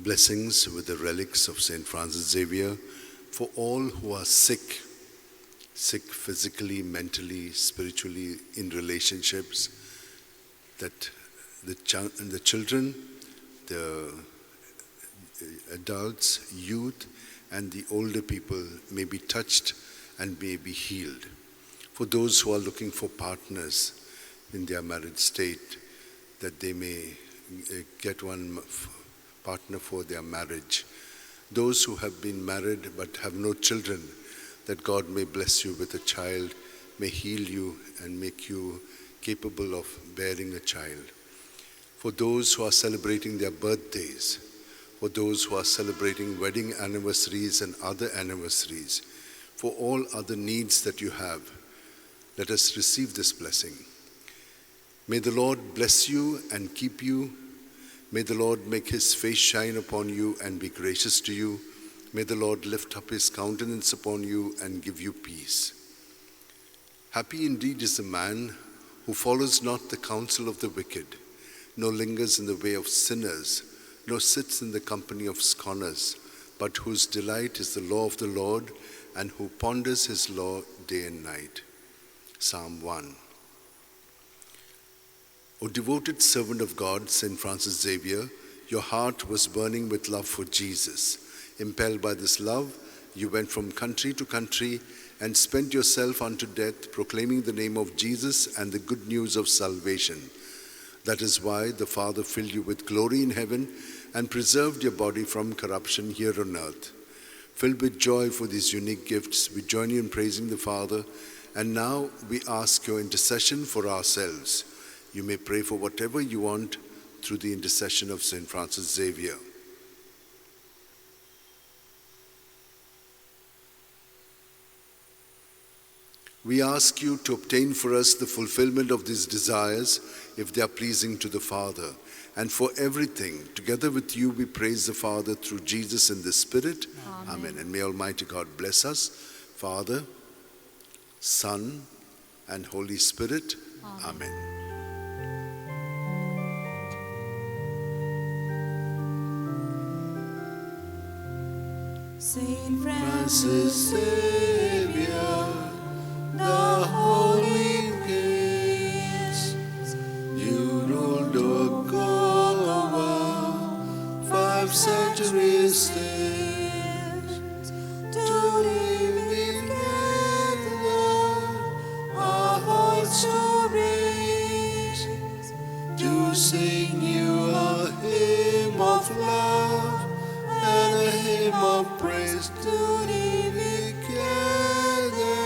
Blessings with the relics of St. Francis Xavier for all who are sick physically, mentally, spiritually, in relationships, that the children, the adults, youth, and the older people may be touched and may be healed. For those who are looking for partners in their marriage state, that they may get one partner for their marriage. Those who have been married but have no children, that God may bless you with a child, may heal you and make you capable of bearing a child. For those who are celebrating their birthdays, for those who are celebrating wedding anniversaries and other anniversaries, for all other needs that you have, let us receive this blessing. May the Lord bless you and keep you. May the Lord make his face shine upon you and be gracious to you. May the Lord lift up his countenance upon you and give you peace. Happy indeed is the man who follows not the counsel of the wicked, nor lingers in the way of sinners, nor sits in the company of scorners, but whose delight is the law of the Lord, and who ponders his law day and night. Psalm 1. O devoted servant of God, St. Francis Xavier, your heart was burning with love for Jesus. Impelled by this love, you went from country to country and spent yourself unto death, proclaiming the name of Jesus and the good news of salvation. That is why the Father filled you with glory in heaven and preserved your body from corruption here on earth. Filled with joy for these unique gifts, we join you in praising the Father, and now we ask your intercession for ourselves. You may pray for whatever you want through the intercession of St. Francis Xavier. We ask you to obtain for us the fulfillment of these desires, if they are pleasing to the Father. And for everything, together with you, we praise the Father through Jesus in the Spirit. Amen. And may Almighty God bless us, Father, Son, and Holy Spirit. Amen. Saint Francis Xavier, the holy prince, you ruled over 5 centuries since. To live together, our hearts to raise, to sing you a hymn of love and a hymn of praise, to live together,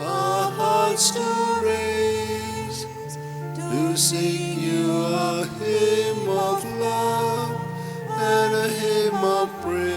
our hearts to raise, to sing you a hymn of love and a hymn of praise.